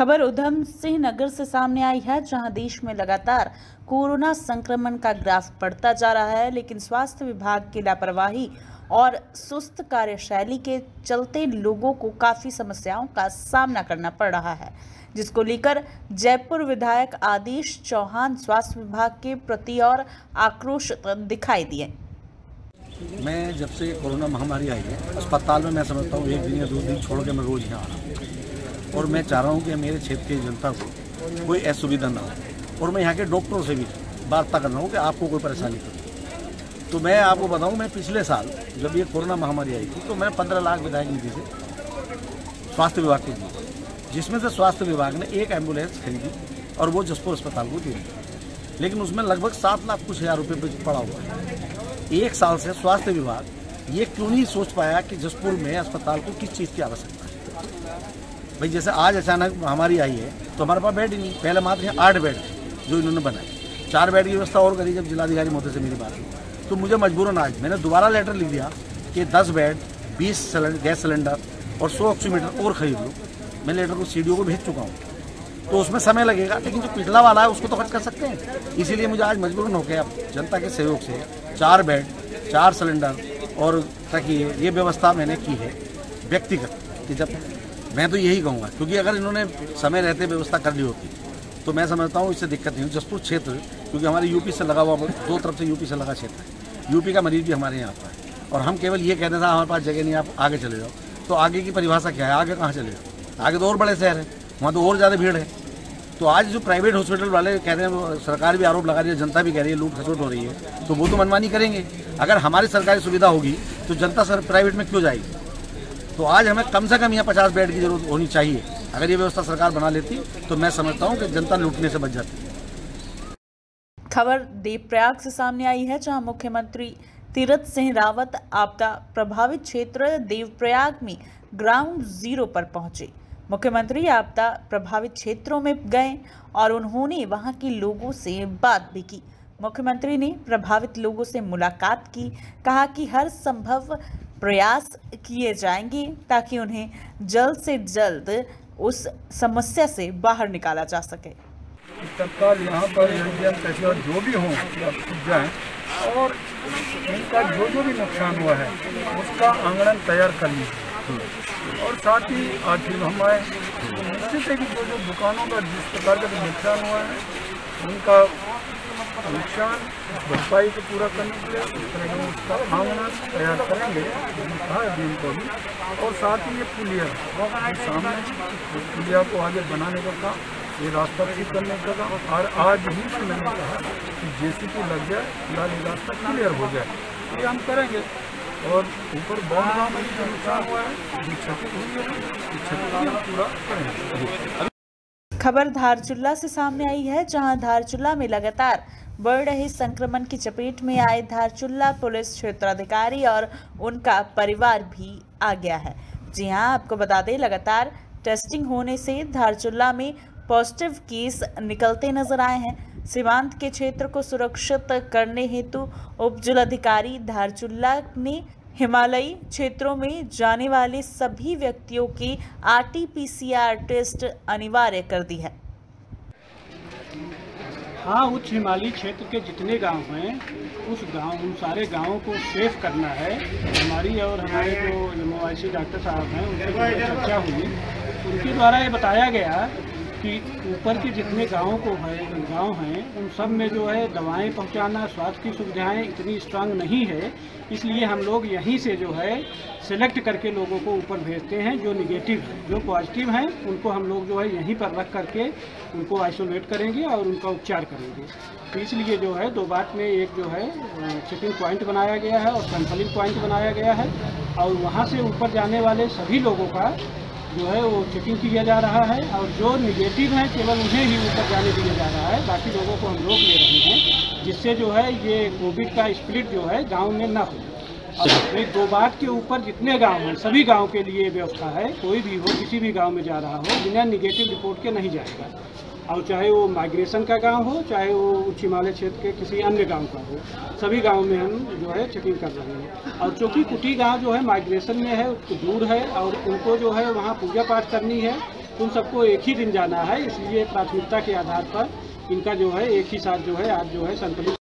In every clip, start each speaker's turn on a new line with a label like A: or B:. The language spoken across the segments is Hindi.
A: खबर उधम सिंह नगर से सामने आई है, जहां देश में लगातार कोरोना संक्रमण का ग्राफ बढ़ता जा रहा है, लेकिन स्वास्थ्य विभाग की लापरवाही और सुस्त कार्यशैली के चलते लोगों को काफी समस्याओं का सामना करना पड़ रहा है, जिसको लेकर जयपुर विधायक आदेश चौहान स्वास्थ्य विभाग के प्रति और आक्रोशित दिखाई दिए।
B: मैं जब से कोरोना महामारी आई है, अस्पताल में मैं समझता हूँ 1 दिन या 2 दिन छोड़ के मैं रोज़ यहाँ आ रहा हूँ और मैं चाह रहा हूँ कि मेरे क्षेत्र की जनता को कोई असुविधा ना हो और मैं यहाँ के डॉक्टरों से भी वार्ता कर रहा हूँ कि आपको कोई परेशानी हो। तो मैं आपको बताऊँ, मैं पिछले साल जब ये कोरोना महामारी आई थी तो मैं 15 लाख विधायक निधि से स्वास्थ्य विभाग को दी, जिसमें से स्वास्थ्य विभाग ने 1 एम्बुलेंस खरीदी और वो जसपुर अस्पताल को दी, लेकिन उसमें लगभग 7 लाख कुछ हज़ार रुपये पड़ा हुआ है। 1 साल से स्वास्थ्य विभाग ये क्यों नहीं सोच पाया कि जसपुर में अस्पताल को किस चीज़ की आवश्यकता है। भाई जैसे आज अचानक महामारी आई है तो हमारे पास बेड ही नहीं, पहले मात्र 8 बेड जो इन्होंने बनाए, 4 बेड की व्यवस्था और करी। जब जिलाधिकारी महोदय से मेरी बात हुई तो मुझे मजबूरन आज मैंने दोबारा लेटर लिख दिया कि 10 बेड 20 गैस सिलेंडर और 100 ऑक्सीमीटर और खरीद लो। मैं लेटर को CDO को भेज चुका हूँ, तो उसमें समय लगेगा, लेकिन जो पिछला वाला है उसको तो खर्च कर सकते हैं। इसीलिए मुझे आज मजबूरन होकर अब जनता के सहयोग से 4 बेड 4 सिलेंडर और तकिए ये व्यवस्था मैंने की है व्यक्तिगत। कि जब मैं तो यही कहूँगा, क्योंकि अगर इन्होंने समय रहते व्यवस्था कर ली होती तो मैं समझता हूँ इससे दिक्कत नहीं। जसपुर क्षेत्र क्योंकि हमारे यूपी से लगा हुआ, 2 तरफ से यूपी से लगा क्षेत्र है, यूपी का मरीज भी हमारे यहाँ आता है और हम केवल ये कहते थे हमारे पास जगह नहीं, आप आगे चले जाओ। तो आगे की परिभाषा क्या है, आगे कहाँ चले जाओ? आगे तो और बड़े शहर हैं, वहाँ तो और ज़्यादा भीड़ है। तो आज जो प्राइवेट हॉस्पिटल वाले कह रहे हैं, सरकार भी आरोप लगा रही है, जनता भी कह रही है लूट खसोट हो रही है, तो वो तो मनमानी करेंगे। अगर हमारी सरकारी सुविधा होगी तो जनता प्राइवेट में क्यों जाएगी? तो आज हमें कम से कम यहाँ 50 बेड की जरूरत होनी चाहिए। अगर ये व्यवस्था सरकार बना लेती तो मैं समझता हूँ कि जनता लूटने से बच जाती।
A: खबर देवप्रयाग से सामने आई है, जहां मुख्यमंत्री तीरथ सिंह रावत आपदा प्रभावित क्षेत्र देवप्रयाग में ग्राउंड जीरो पर पहुंचे। मुख्यमंत्री आपदा प्रभावित क्षेत्रों में गए और उन्होंने वहां के लोगों से बात भी की। मुख्यमंत्री ने प्रभावित लोगों से मुलाकात की, कहा कि हर संभव प्रयास किए जाएंगे ताकि उन्हें जल्द से जल्द उस समस्या से बाहर निकाला जा सके।
C: तत्काल यहाँ पर पेशेवर जो भी हों जाएं और इनका जो भी नुकसान हुआ है उसका आंगन तैयार कर लीजिए और साथ ही आखिर हम आए तो निश्चित है कि जो दुकानों का जिस प्रकार का नुकसान हुआ है उनका नुकसान भरपाई को पूरा करने के लिए उसका आंगन तैयार करेंगे, कहा है इनको भी। और साथ ही ये पुलिया सामने पुलिया को आगे बनाने का काम, ये रास्ता ठीक करने का काम, और आज ही से मैंने कहा कि JCB लग जाए, फिलहाल ये रास्ता क्लियर हो जाए, ये हम करेंगे। और ऊपर बहुत में जो नुकसान हुआ है, जो क्षति हुई है, क्षति हम पूरा करेंगे।
A: खबर धारचूला से सामने आई है, जहां धारचूला में लगातार बढ़ रहे संक्रमण की चपेट में आए धारचूला पुलिस क्षेत्राधिकारी और उनका परिवार भी आ गया है। जी हां, आपको बता दें, लगातार टेस्टिंग होने से धारचूला में पॉजिटिव केस निकलते नजर आए हैं। सीमांत के क्षेत्र को सुरक्षित करने हेतु उप जिलाधिकारी धारचूला ने हिमालयी क्षेत्रों में जाने वाले सभी व्यक्तियों की RT-PCR टेस्ट अनिवार्य कर दी है।
D: हाँ, उच्च हिमालयी क्षेत्र के जितने गांव हैं उन सारे गांवों को सेफ करना है। हमारी और हमारे जो MOIC डॉक्टर साहब हैं उनसे चर्चा हुई, उनके द्वारा ये बताया गया कि ऊपर के जितने गांव हैं उन सब में जो है दवाएं पहुंचाना, स्वास्थ्य की सुविधाएं इतनी स्ट्रांग नहीं है, इसलिए हम लोग यहीं से जो है सिलेक्ट करके लोगों को ऊपर भेजते हैं। जो निगेटिव हैं, जो पॉजिटिव हैं, उनको हम लोग जो है यहीं पर रख करके उनको आइसोलेट करेंगे और उनका उपचार करेंगे। तो इसलिए जो है 2 बात में एक जो है चेकिंग पॉइंट बनाया गया है और सैंपलिंग पॉइंट बनाया गया है और वहाँ से ऊपर जाने वाले सभी लोगों का जो है वो चेकिंग किया जा रहा है और जो निगेटिव हैं केवल उन्हें ही ऊपर जाने दिया जा रहा है, बाकी लोगों को हम रोक ले रहे हैं, जिससे जो है ये कोविड का स्प्रिड जो है गांव में ना हो। और 2 बात के ऊपर जितने गांव हैं सभी गांव के लिए व्यवस्था है, कोई भी हो किसी भी गांव में जा रहा हो बिना निगेटिव रिपोर्ट के नहीं जाएगा। और चाहे वो माइग्रेशन का गांव हो, चाहे वो उच्च हिमालय क्षेत्र के किसी अन्य गांव का हो, सभी गांव में हम जो है चेकिंग कर रहे हैं। और चूँकि कुटी गांव जो है माइग्रेशन में है, दूर है और उनको जो है वहाँ पूजा पाठ करनी है, उन सबको एक ही दिन जाना है, इसलिए प्राथमिकता के आधार पर इनका जो है एक ही साथ जो है आज जो है संकलित।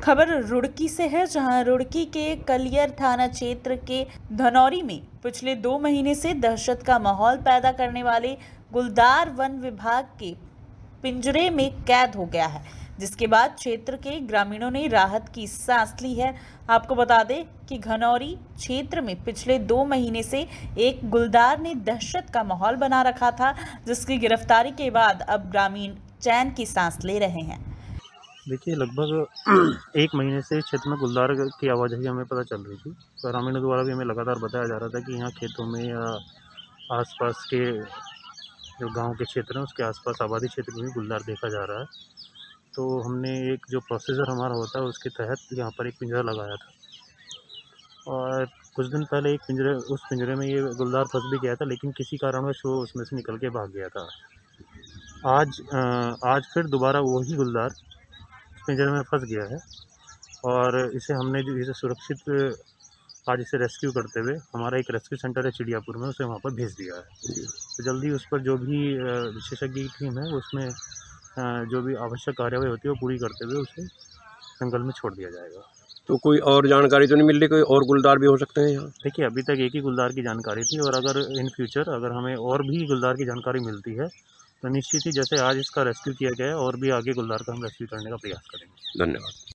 A: खबर रुड़की से है, जहां रुड़की के कलियर थाना क्षेत्र के धनौरी में पिछले 2 महीने से दहशत का माहौल पैदा करने वाले गुलदार वन विभाग के पिंजरे में कैद हो गया है, जिसके बाद क्षेत्र के ग्रामीणों ने राहत की सांस ली है। आपको बता दें कि घनौरी क्षेत्र में पिछले 2 महीने से एक गुलदार ने दहशत का माहौल बना रखा था, जिसकी गिरफ्तारी के बाद अब ग्रामीण चैन की सांस ले रहे हैं।
E: देखिए, लगभग 1 महीने से क्षेत्र में गुलदार की आवाजाही हमें पता चल रही थी। ग्रामीणों द्वारा भी हमें लगातार बताया जा रहा था कि यहाँ खेतों में या आसपास के जो गांव के क्षेत्र हैं उसके आसपास आबादी क्षेत्र में भी गुलदार देखा जा रहा है। तो हमने एक जो प्रोसीजर हमारा होता है उसके तहत यहाँ पर एक पिंजरा लगाया था और कुछ दिन पहले उस पिंजरे में ये गुलदार फंस भी गया था, लेकिन किसी कारणवश वो उसमें से निकल के भाग गया था। आज फिर दोबारा वही गुलदार पिंजरे में फंस गया है और इसे हमने जो इसे सुरक्षित आज इसे रेस्क्यू करते हुए हमारा एक रेस्क्यू सेंटर है चिड़ियापुर में, उसे वहाँ पर भेज दिया है। तो जल्दी उस पर जो भी विशेषज्ञ की टीम है उसमें जो भी आवश्यक कार्यवाही होती है वो पूरी करते हुए उसे जंगल में छोड़ दिया जाएगा।
F: तो कोई और जानकारी तो नहीं मिल रही, कोई और गुलदार भी हो सकते हैं यहाँ?
E: देखिए, अभी तक एक ही गुलदार की जानकारी थी और अगर इन फ्यूचर अगर हमें और भी गुलदार की जानकारी मिलती है तो निश्चित ही जैसे आज इसका रेस्क्यू किया गया है और भी आगे गुलदार का हम रेस्क्यू करने का प्रयास करेंगे।
F: धन्यवाद।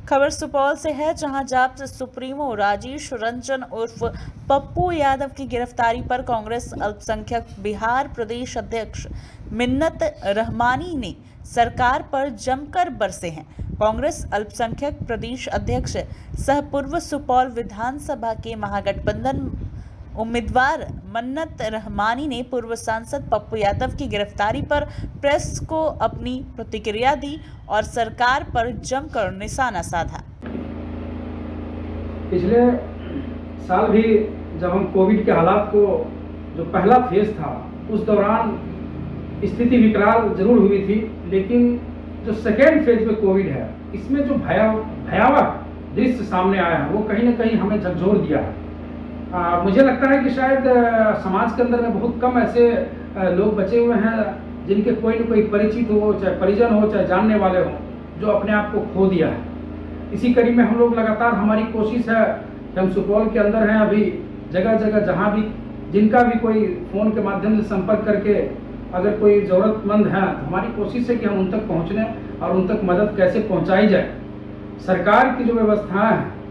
A: खबर सुपौल से है, जहां जाप्त सुप्रीमो राजेश रंजन उर्फ पप्पू यादव की गिरफ्तारी पर कांग्रेस अल्पसंख्यक बिहार प्रदेश अध्यक्ष मिन्नत रहमानी ने सरकार पर जमकर बरसे हैं। कांग्रेस अल्पसंख्यक प्रदेश अध्यक्ष सह पूर्व सुपौल विधानसभा के महागठबंधन उम्मीदवार मिन्नत रहमानी ने पूर्व सांसद पप्पू यादव की गिरफ्तारी पर प्रेस को अपनी प्रतिक्रिया दी और सरकार पर जमकर निशाना साधा।
C: पिछले साल भी जब हम कोविड के हालात को जो पहला फेज था उस दौरान स्थिति विकराल जरूर हुई थी, लेकिन जो सेकेंड फेज में कोविड है इसमें जो भयावह दृश्य सामने आया है वो कहीं ना कहीं हमें झकझोर दिया है। मुझे लगता है कि शायद समाज के अंदर में बहुत कम ऐसे लोग बचे हुए हैं जिनके कोई न कोई परिचित हो, चाहे परिजन हो, चाहे जानने वाले हो, जो अपने आप को खो दिया है। इसी कड़ी में हम लोग लगातार हमारी कोशिश है कि हम सुपौल के अंदर हैं, अभी जगह जगह जहां भी जिनका भी कोई फ़ोन के माध्यम से संपर्क करके अगर कोई ज़रूरतमंद है तो हमारी कोशिश है कि हम उन तक पहुँचने और उन तक मदद कैसे पहुँचाई जाए। सरकार की जो व्यवस्थाएँ हैं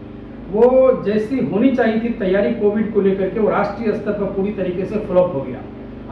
C: वो जैसी होनी चाहिए थी तैयारी कोविड को लेकर के, वो राष्ट्रीय स्तर पर पूरी तरीके से फ्लॉप हो गया।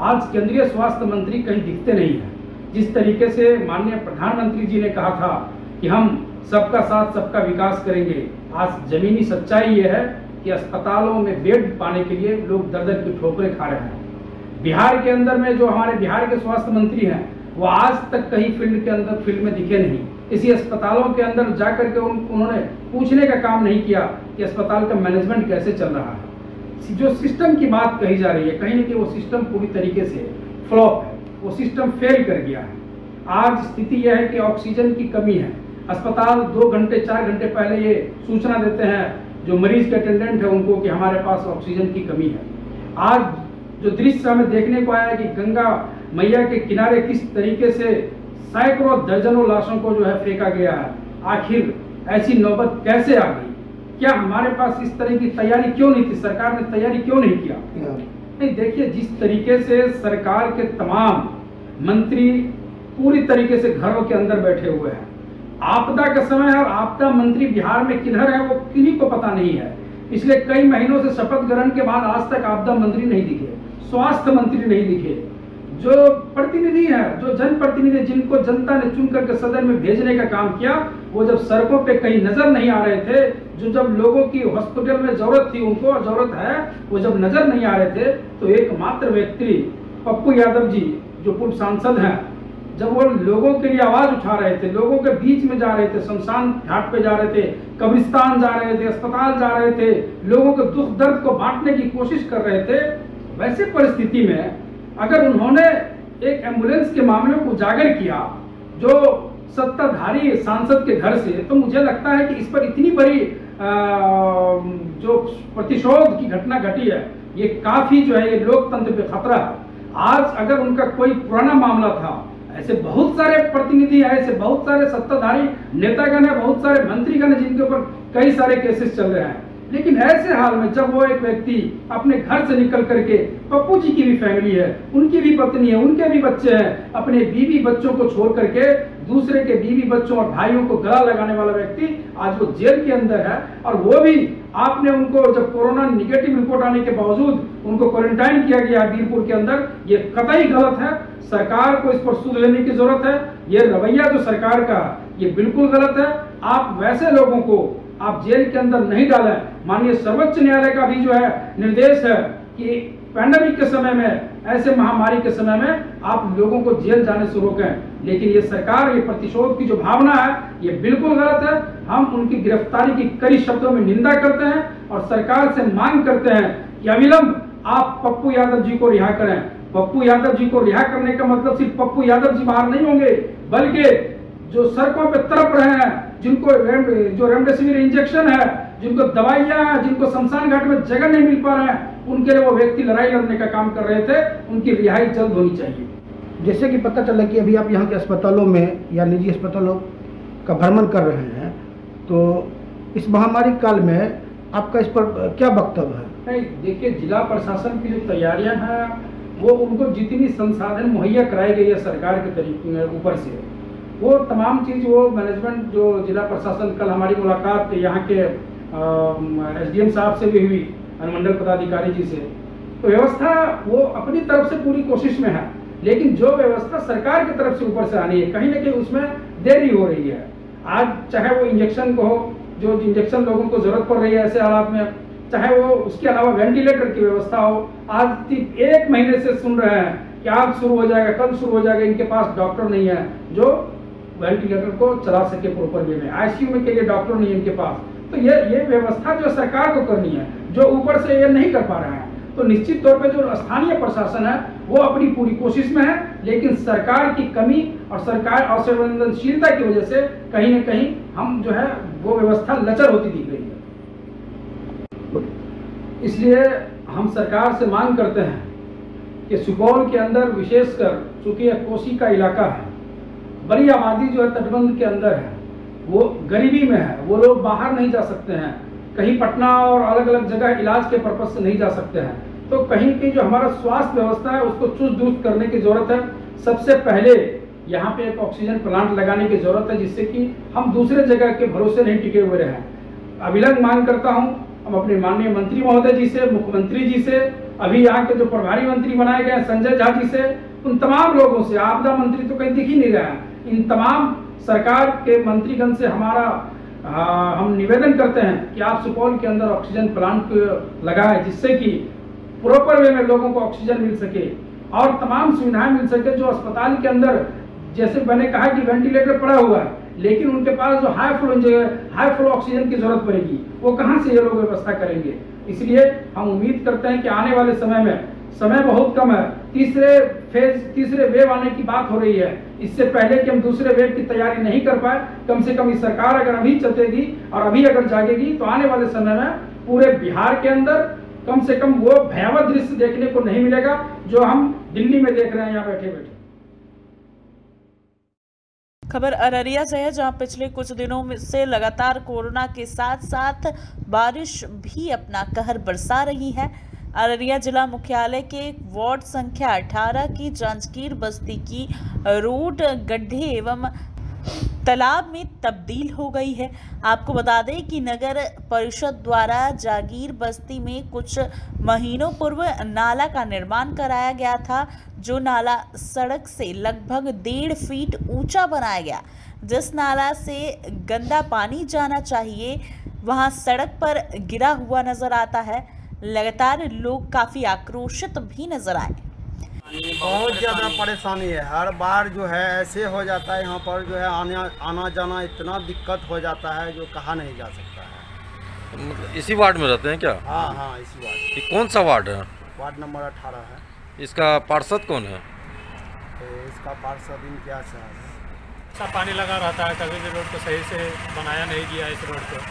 C: आज केंद्रीय स्वास्थ्य मंत्री कहीं दिखते नहीं हैं। जिस तरीके से माननीय प्रधानमंत्री जी ने कहा था कि हम सबका साथ सबका विकास करेंगे, आज जमीनी सच्चाई ये है कि अस्पतालों में बेड पाने के लिए लोग दर दर की ठोकरें खा रहे हैं। बिहार के अंदर में जो हमारे बिहार के स्वास्थ्य मंत्री हैं वो आज तक कहीं फील्ड में दिखे नहीं। इसी अस्पतालों के अंदर जाकर के उन्होंने पूछने का काम नहीं किया कि अस्पताल का मैनेजमेंट कैसे चल रहा है। जो सिस्टम की बात कही जा रही है कहीं ना कहीं वो सिस्टम पूरी तरीके से फ्लॉप है, वो सिस्टम फेल कर गया है। आज स्थिति यह है कि ऑक्सीजन की कमी है। अस्पताल 2 घंटे 4 घंटे पहले ये सूचना देते हैं जो मरीज के अटेंडेंट है उनको कि हमारे पास ऑक्सीजन की कमी है। आज जो दृश्य हमें देखने को आया है कि गंगा मैया के किनारे किस तरीके से सैकड़ों दर्जनों लाशों को जो है फेंका गया है, आखिर ऐसी नौबत कैसे आ गई? क्या हमारे पास इस तरह की तैयारी क्यों नहीं थी? सरकार ने तैयारी क्यों नहीं किया? नहीं, देखिए, जिस तरीके से सरकार के तमाम मंत्री पूरी तरीके से घरों के अंदर बैठे हुए हैं, आपदा का समय है और आपदा मंत्री बिहार में किधर है वो किन्हीं को पता नहीं है। पिछले कई महीनों से शपथ ग्रहण के बाद आज तक आपदा मंत्री नहीं दिखे, स्वास्थ्य मंत्री नहीं दिखे। जो प्रतिनिधि हैं, जो जनप्रतिनिधि जिनको जनता ने चुन करके सदन में भेजने का काम किया, वो जब सड़कों पे कहीं नजर नहीं आ रहे थे, जो जब लोगों की हॉस्पिटल में जरूरत थी, उनको जरूरत है, वो जब नजर नहीं आ रहे थे, तो एकमात्र व्यक्ति पप्पू यादव जी जो पूर्व सांसद हैं, जब वो लोगों के लिए आवाज उठा रहे थे, लोगों के बीच में जा रहे थे, शमशान घाट पे जा रहे थे, कब्रिस्तान जा रहे थे, अस्पताल जा रहे थे, लोगों के दुख दर्द को बांटने की कोशिश कर रहे थे, वैसे परिस्थिति में अगर उन्होंने एक एम्बुलेंस के मामले को उजागर किया जो सत्ताधारी सांसद के घर से, तो मुझे लगता है कि इस पर इतनी बड़ी जो प्रतिशोध की घटना घटी है, ये काफी जो है ये लोकतंत्र पे खतरा है। आज अगर उनका कोई पुराना मामला था, ऐसे बहुत सारे प्रतिनिधि है, ऐसे बहुत सारे सत्ताधारी नेतागण है, बहुत सारे मंत्रीगण है जिनके ऊपर कई सारे केसेस चल रहे हैं, लेकिन ऐसे हाल में जब वो एक व्यक्ति अपने घर से निकल करके, पप्पू जी की भी फैमिली है, उनकी भी पत्नी है, उनके भी बच्चे हैं, अपने बीवी बच्चों को छोड़ करके दूसरे के बीवी बच्चों और भाइयों को गला लगाने वाला व्यक्ति आज वो जेल के अंदर है। और वो भी आपने उनको जब कोरोना निगेटिव रिपोर्ट आने के बावजूद उनको क्वारंटाइन किया गया बीरपुर के अंदर, ये कतई गलत है। सरकार को इस पर सुध लेने की जरूरत है। ये रवैया जो सरकार का, ये बिल्कुल गलत है। आप वैसे लोगों को आप जेल के अंदर नहीं डालें। माननीय सर्वोच्च न्यायालय का भी जो है निर्देश है कि पैंडेमिक के समय में, ऐसे महामारी के समय में आप लोगों को जेल जाने से रोकें, लेकिन ये सरकार, ये प्रतिशोध की जो भावना है, ये बिल्कुल गलत है। हम उनकी गिरफ्तारी की कई शब्दों में निंदा करते हैं और सरकार से मांग करते हैं कि अविलंब आप पप्पू यादव जी को रिहा करें। पप्पू यादव जी को रिहा करने का मतलब सिर्फ पप्पू यादव जी बाहर नहीं होंगे, बल्कि जो सड़कों पे तड़प रहे हैं, जिनको जो रेमडेसिविर इंजेक्शन है, जिनको दवाइयां हैं, जिनको शमशान घाट में जगह नहीं मिल पा रहे हैं, उनके लिए वो व्यक्ति लड़ाई लड़ने का काम कर रहे थे। उनकी रिहाई जल्द होनी चाहिए।
G: जैसे कि पता चला कि अभी आप यहाँ के अस्पतालों में या निजी अस्पतालों का भ्रमण कर रहे हैं, तो इस महामारी काल में आपका इस पर क्या वक्तव्य है?
C: नहीं, देखिए, जिला प्रशासन की जो तैयारियां हैं, वो उनको जितनी संसाधन मुहैया कराई गई है सरकार के तरीके ऊपर से, वो तमाम चीज, वो मैनेजमेंट, जो जिला प्रशासन, कल हमारी मुलाकात यहाँ के एसडीएम साहब से भी हुई, अनुमंडल पदाधिकारी जी से, तो व्यवस्था वो अपनी तरफ से पूरी कोशिश में है, लेकिन जो व्यवस्था सरकार की तरफ से ऊपर से आनी है, कहीं ना कहीं उसमें देरी हो रही है। आज चाहे वो इंजेक्शन को हो, जो इंजेक्शन लोगों को जरूरत पड़ रही है ऐसे हालात में, चाहे वो उसके अलावा वेंटिलेटर की व्यवस्था हो, आज 1 महीने से सुन रहे हैं कि आज शुरू हो जाएगा, कल शुरू हो जाएगा, इनके पास डॉक्टर नहीं है जो वेंटिलेटर को चला सके प्रॉपर वे में, आईसीयू में के लिए डॉक्टर नहीं है इनके पास। तो ये व्यवस्था जो सरकार को करनी है, जो ऊपर से ये नहीं कर पा रहे हैं, तो निश्चित तौर पे जो स्थानीय प्रशासन है वो अपनी पूरी कोशिश में है, लेकिन सरकार की कमी और सरकार असंवेदनशीलता की वजह से कहीं न कहीं हम जो है वो व्यवस्था लचर होती दिख रही है। इसलिए हम सरकार से मांग करते हैं कि सुपौल के अंदर विशेषकर, चूंकि यह कोसी का इलाका है, बड़ी आबादी जो है तटबंध के अंदर है, वो गरीबी में है, वो लोग बाहर नहीं जा सकते हैं, कहीं पटना और अलग अलग जगह इलाज के पर्पज से नहीं जा सकते हैं, तो कहीं की जो हमारा स्वास्थ्य व्यवस्था है उसको चुस्त दुरुस्त करने की जरूरत है। सबसे पहले यहाँ पे एक ऑक्सीजन प्लांट लगाने की जरूरत है, जिससे कि हम दूसरे जगह के भरोसे नहीं टिके हुए रहें। अविलंब मांग करता हूँ हम अपने माननीय मंत्री महोदय जी से, मुख्यमंत्री जी से, अभी यहाँ के जो प्रभारी मंत्री बनाए गए हैं संजय झा जी से, उन तमाम लोगों से, आपदा मंत्री तो कहीं दिख ही नहीं रहा है, इन तमाम सरकार के मंत्रीगण से हम निवेदन करते हैं कि आप सुपौल के अंदर ऑक्सीजन प्लांट लगाएं, जिससे कि प्रॉपर वे में लोगों को ऑक्सीजन मिल सके और तमाम सुविधाएं मिल सके। जो अस्पताल के अंदर, जैसे मैंने कहा कि वेंटिलेटर पड़ा हुआ है, लेकिन उनके पास जो हाई फ्लो ऑक्सीजन की जरूरत पड़ेगी, वो कहाँ से ये लोग व्यवस्था करेंगे? इसलिए हम उम्मीद करते हैं कि आने वाले समय में, समय बहुत कम है, तीसरे वेव आने की बात हो रही है। इससे पहले कि हम दूसरे वेव की तैयारी नहीं कर पाए, कम से कम ये सरकार अगर अभी चलेगी और अभी अगर जागेगी, तो आने वाले समय में पूरे बिहार के अंदर कम से कम वो भयावह दृश्य देखने को नहीं मिलेगा जो हम दिल्ली में देख रहे हैं यहाँ बैठे बैठे।
A: खबर अररिया से है, जहां पिछले कुछ दिनों से लगातार कोरोना के साथ साथ बारिश भी अपना कहर बरसा रही है। अररिया जिला मुख्यालय के वार्ड संख्या 18 की जांजगीर बस्ती की रोड गड्ढे एवं तालाब में तब्दील हो गई है। आपको बता दें कि नगर परिषद द्वारा जागीर बस्ती में कुछ महीनों पूर्व नाला का निर्माण कराया गया था, जो नाला सड़क से लगभग 1.5 फीट ऊंचा बनाया गया। जिस नाला से गंदा पानी जाना चाहिए वहां सड़क पर गिरा हुआ नजर आता है। लगातार लोग काफी आक्रोशित भी नजर आए।
H: बहुत ज़्यादा परेशानी है, हर बार जो है ऐसे हो जाता है, यहाँ पर जो है आना जाना इतना दिक्कत हो जाता है जो कहा नहीं जा सकता है।
F: मतलब इसी वार्ड में रहते हैं क्या?
H: हाँ, इसी वार्ड।
F: ये कौन सा वार्ड है?
H: वार्ड नंबर 18 है।
F: इसका पार्षद कौन है?
H: इसका पार्षद इम्तियाज साहब है।
I: अच्छा पानी लगा रहता है, कभी भी रोड को सही से बनाया नहीं गया। इस रोड को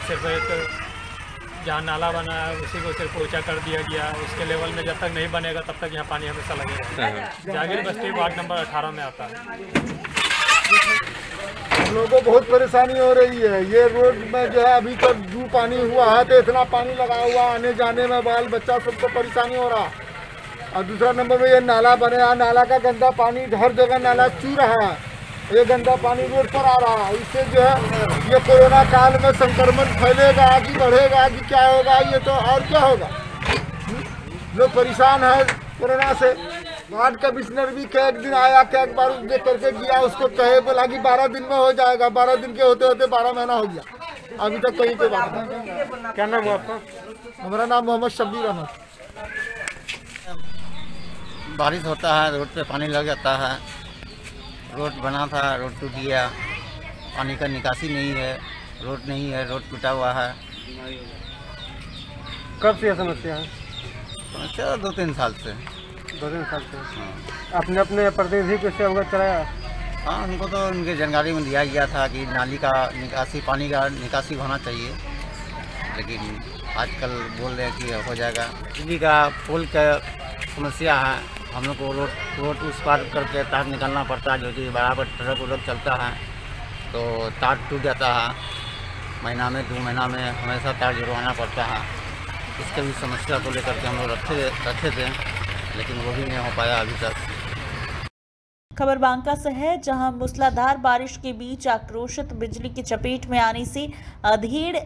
I: सिर्फ एक जहाँ नाला बना है उसी को सिर्फ ऊंचा कर दिया गया। उसके लेवल में जब तक नहीं बनेगा तब तक यहाँ पानी हमेशा लगे रहता है। जागीर बस्ती वार्ड नंबर 18 में आता है।
C: हम लोगों को बहुत परेशानी हो रही है। ये रोड में जो है अभी तक जू पानी हुआ है तो इतना पानी लगा हुआ, आने जाने में बाल बच्चा सबको परेशानी हो रहा। और दूसरा नंबर में ये नाला बने, नाला का गंदा पानी हर जगह नाला चू रहा है, ये गंदा पानी रोड पर आ रहा है। इससे जो है ये कोरोना काल में संक्रमण फैलेगा कि बढ़ेगा कि क्या होगा, ये तो और क्या होगा। लोग परेशान है कोरोना से। वार्ड कमिश्नर भी एक दिन आया, एक बार देख करके गया, उसको कहे बोला कि 12 दिन में हो जाएगा। 12 दिन के होते होते 12 महीना हो गया, अभी तक कहीं पे बात नहीं।
D: क्या नाम है आपका?
C: हमारा नाम मोहम्मद शब्बीर अहमद।
H: बारिश होता है, रोड पे पानी लग जाता है। रोड बना था, रोड टूट गया, पानी का निकासी नहीं है, रोड नहीं है, रोड टूटा हुआ है।
D: कब से यह समस्या है?
H: समस्या 2-3 साल से।
D: 2-3 साल से। आपने अपने प्रतिनिधि को इससे अवगत कराया?
H: हाँ, उनको तो उनके जानकारी में दिया गया था कि नाली का निकासी, पानी का निकासी होना चाहिए, लेकिन आजकल बोल रहे हैं कि हो जाएगा। बिजली का पोल का समस्या है, हम लोग को रोड उस पार करके तार निकालना पड़ता है, जो कि बराबर ट्रक उरक चलता है तो तार टूट जाता है। महीना में 2 महीना में हमेशा तार जुड़वाना पड़ता है। इसके भी समस्या को लेकर के हम लोग रखे थे, लेकिन वो भी नहीं हो पाया अभी तक।
A: खबर बांका से है, जहां मूसलाधार बारिश के बीच आक्रोशित बिजली की चपेट में आने से अधेड़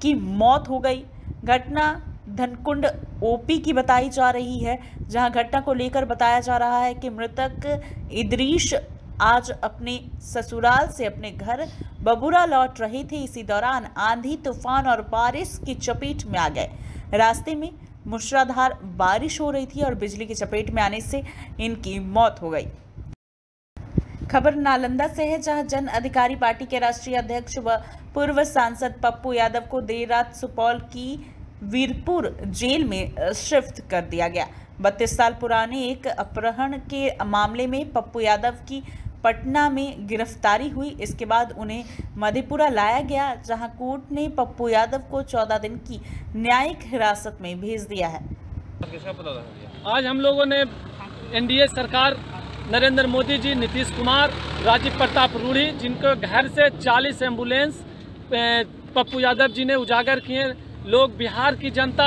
A: की मौत हो गई। घटना धनकुंड ओपी की बताई जा रही है, जहां घटना को लेकर बताया जा रहा है कि मृतक इदरीश आज अपने ससुराल से अपने घर बबूरा लौट रहे थे। इसी दौरान आंधी तूफान और बारिश की चपेट में आ गए। रास्ते में मूसलाधार बारिश हो रही थी और बिजली की चपेट में आने से इनकी मौत हो गई। खबर नालंदा से है, जहां जन अधिकारी पार्टी के राष्ट्रीय अध्यक्ष व पूर्व सांसद पप्पू यादव को देर रात सुपौल की वीरपुर जेल में शिफ्ट कर दिया गया। 32 साल पुराने एक अपहरण के मामले में पप्पू यादव की पटना में गिरफ्तारी हुई। इसके बाद उन्हें मधेपुरा लाया गया, जहां कोर्ट ने पप्पू यादव को 14 दिन की न्यायिक हिरासत में भेज दिया है।
I: आज हम लोगों ने एनडीए सरकार, नरेंद्र मोदी जी, नीतीश कुमार, राजीव प्रताप रूढ़ी, जिनको घर से 40 एम्बुलेंस पप्पू यादव जी ने उजागर किए। लोग, बिहार की जनता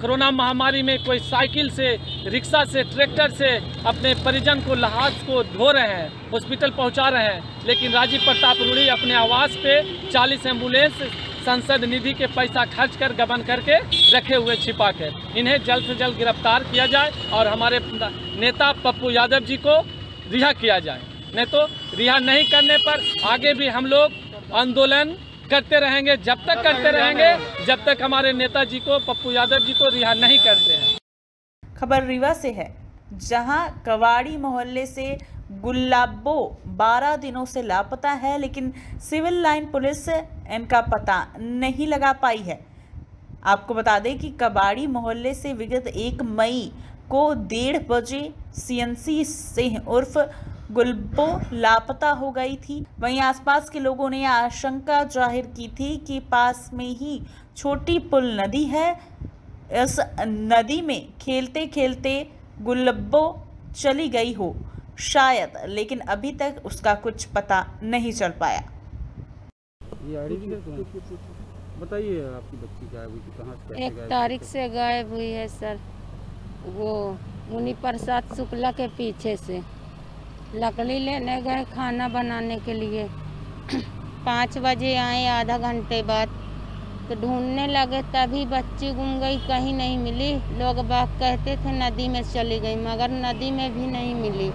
I: कोरोना महामारी में कोई साइकिल से, रिक्शा से, ट्रैक्टर से अपने परिजन को, लहाज को धो रहे हैं, हॉस्पिटल पहुंचा रहे हैं, लेकिन राजीव प्रताप रूढ़ी अपने आवास पे 40 एम्बुलेंस संसद निधि के पैसा खर्च कर गबन करके रखे हुए छिपा कर। इन्हें जल्द से जल्द गिरफ्तार किया जाए और हमारे नेता पप्पू यादव जी को रिहा किया जाए। नहीं तो रिहा नहीं करने पर आगे भी हम लोग आंदोलन करते रहेंगे, जब तक करते रहेंगे जब तक हमारे नेताजी को, पप्पू यादव जी को रिहा नहीं करते हैं।
A: खबर रीवा से है, जहां कवाड़ी मोहल्ले से गुलाबो 12 दिनों से लापता है, लेकिन सिविल लाइन पुलिस इनका पता नहीं लगा पाई है। आपको बता दें कि कबाड़ी मोहल्ले से विगत 1 मई को 1:30 बजे सीएनसी सिंह उर्फ गुलबो लापता हो गई थी। वहीं आसपास के लोगों ने आशंका जाहिर की थी कि पास में ही छोटी पुल नदी है, इस नदी में खेलते खेलते गुलबो चली गई हो शायद, लेकिन अभी तक उसका कुछ पता नहीं चल पाया।
D: बताइए, आपकी बच्ची गायब हुई थी, कहाँ से?
J: 1 तारीख से गायब हुई है सर। वो मुनि प्रसाद शुक्ला के पीछे से लकड़ी लेने गए खाना बनाने के लिए। 5 बजे आए, आधा घंटे बाद तो ढूंढने लगे, तभी बच्ची गुम गई, कहीं नहीं मिली। लोग बाग कहते थे नदी में चली गई, मगर नदी में भी नहीं मिली।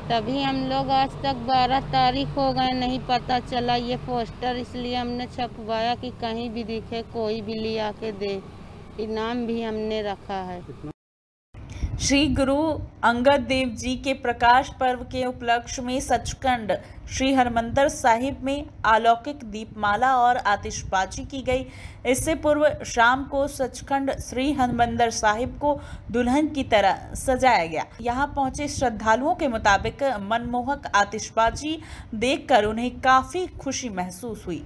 J: तभी हम लोग आज तक 12 तारीख हो गए, नहीं पता चला। ये पोस्टर इसलिए हमने छपवाया कि कहीं भी दिखे कोई भी लिया के दे। इनाम भी हमने रखा है।
A: श्री गुरु अंगद देव जी के प्रकाश पर्व के उपलक्ष्य में सचखंड श्री हरमंदिर साहिब में अलौकिक दीपमाला और आतिशबाजी की गई। इससे पूर्व शाम को सचखंड श्री हरमंदिर साहिब को दुल्हन की तरह सजाया गया। यहां पहुंचे श्रद्धालुओं के मुताबिक मनमोहक आतिशबाजी देखकर उन्हें काफी खुशी महसूस हुई।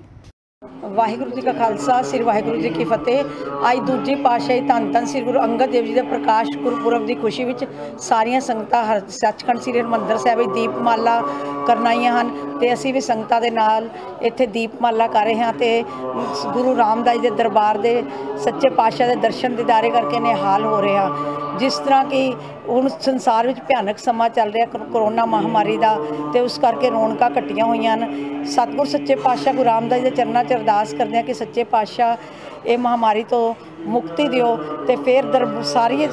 K: ਵਾਹਿਗੁਰੂ ਜੀ ਕਾ ਖਾਲਸਾ ਸ੍ਰੀ ਵਾਹਿਗੁਰੂ ਜੀ ਕੀ ਫਤਿਹ। ਅੱਜ ਦੂਜੀ ਪਾਤਸ਼ਾਹੀ ਧੰਨ ਧੰਨ ਸ੍ਰੀ ਗੁਰੂ ਅੰਗਦ ਦੇਵ ਜੀ ਦੇ ਪ੍ਰਕਾਸ਼ ਗੁਰਪੁਰਬ ਦੀ ਖੁਸ਼ੀ ਵਿੱਚ ਸਾਰੀਆਂ ਸੰਗਤਾਂ ਸੱਚਖੰਡ ਸ੍ਰੀ ਹਰਿਮੰਦਰ ਸਾਹਿਬ ਵਿੱਚ ਦੀਪਮਾਲਾ ਕਰਨ ਆਈਆਂ ਹਨ ਤੇ ਅਸੀਂ ਵੀ ਸੰਗਤਾਂ ਦੇ ਨਾਲ ਇੱਥੇ ਦੀਪਮਾਲਾ ਕਰ ਰਹੇ ਹਾਂ ਤੇ ਗੁਰੂ ਰਾਮਦਾਸ ਜੀ ਦੇ ਦਰਬਾਰ ਦੇ ਸੱਚੇ ਪਾਤਸ਼ਾਹ ਦੇ ਦਰਸ਼ਨ ਦੀਦਾਰੇ ਕਰਕੇ ਨਿਹਾਲ ਹੋ ਰਹੇ ਹਾਂ। ਜਿਸ ਤਰ੍ਹਾਂ ਕਿ ਹੁਣ ਸੰਸਾਰ ਵਿੱਚ ਭਿਆਨਕ ਸਮਾਂ ਚੱਲ ਰਿਹਾ ਕਰੋਨਾ ਮਹਾਮਾਰੀ ਦਾ ਤੇ ਉਸ ਕਰਕੇ ਰੌਣਕਾਂ ਘਟੀਆਂ ਹੋਈਆਂ ਹਨ। ਸਤਿਗੁਰ ਸੱਚੇ ਪਾਤਸ਼ਾਹ ਗੁਰੂ ਰਾਮਦਾਸ ਜੀ ਦੇ ਚਰਨਾਂ 'ਚ ਅਰਦਾਸ ਕਰਦੇ ਹਾਂ ਕਿ ਸੱਚੇ ਪਾਤਸ਼ਾਹ ਇਹ ਮਹਾਮਾਰੀ ਤੋਂ ਮੁਕਤੀ ਦਿਓ ਤੇ ਫਿਰ ਸਾਰੀ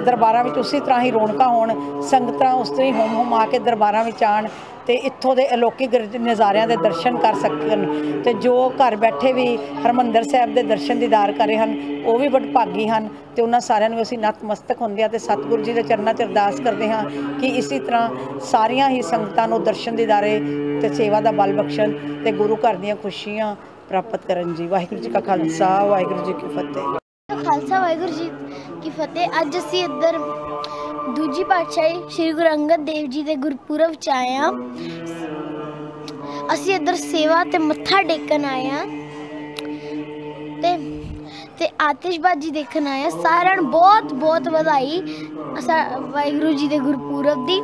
K: ਦਰਬਾਰਾਂ ਵਿੱਚ ਉਸੇ ਤਰ੍ਹਾਂ ਹੀ ਰੌਣਕਾਂ ਹੋਣ, ਸੰਗਤਾਂ ਉਸ ਤਰ੍ਹਾਂ ਹੀ ਹੋਮ ਆ ਕੇ ਦਰਬਾਰਾਂ ਵਿੱਚ ਆਉਣ ਤੇ ਇੱਥੋਂ ਦੇ ਅਲੌਕਿਕ ਨਜ਼ਾਰਿਆਂ ਦੇ ਦਰਸ਼ਨ ਕਰ ਸਕਣ ਤੇ ਜੋ ਘਰ ਬੈਠੇ ਵੀ ਹਰਿਮੰਦਰ ਸਾਹਿਬ ਦੇ ਦਰਸ਼ਨ ਦੀਦਾਰ ਕਰੇ ਹਨ ਉਹ ਵੀ ਵਡਭਾਗੀ ਹਨ ਤੇ ਉਹਨਾਂ ਸਾਰਿਆਂ ਨੂੰ ਅਸੀਂ ਨਤਮਸਤਕ ਹੁੰਦੇ ਹਾਂ ਤੇ ਸਤਿਗੁਰੂ ਜੀ ਦੇ ਚਰਨਾਂ 'ਚ ਅਰਦਾਸ ਕਰਦੇ ਹਾਂ ਕਿ ਇਸੇ ਤਰ੍ਹਾਂ ਸਾਰੀਆਂ ਹੀ ਸੰਗਤਾਂ ਨੂੰ ਦਰਸ਼ਨ ਦੀਦਾਰੇ ਤੇ ਸੇਵਾ ਦਾ ਬਲ ਬਖਸ਼ਣ ਤੇ ਗੁਰੂ ਘਰ ਦੀਆਂ ਖੁਸ਼ੀਆਂ ਪ੍ਰਾਪਤ ਕਰਨ ਜੀ। ਵਾਹਿਗੁਰੂ ਜੀ ਕਾ ਖਾਲਸਾ ਵਾਹਿਗੁਰੂ ਜੀ ਕੀ ਫਤਿਹ।
L: ਖਾਲਸਾ ਵਾਹਿਗੁਰੂ ਜੀ ਕੀ ਫਤਿਹ। ਅੱਜ ਅਸੀਂ ਇੱਧਰ ਦੂਜੀ ਪਾਤਸ਼ਾਹੀ ਸ਼੍ਰੀ ਗੁਰੂ ਅੰਗਦ ਦੇਵ ਜੀ ਦੇ ਗੁਰਪੁਰਬ 'ਚ ਆਏ ਹਾਂ। ਅਸੀਂ ਇੱਧਰ ਸੇਵਾ ਤੇ ਮੱਥਾ ਟੇਕਣ ਆਏ ਹਾਂ ਤੇ ਆਤਿਸ਼ਬਾਜ਼ੀ ਦੇਖਣ ਆਏ ਹਾਂ। ਸਾਰਿਆਂ ਨੂੰ ਬਹੁਤ ਬਹੁਤ ਵਧਾਈ ਵਾਹਿਗੁਰੂ ਜੀ ਦੇ ਗੁਰਪੁਰਬ ਦੀ।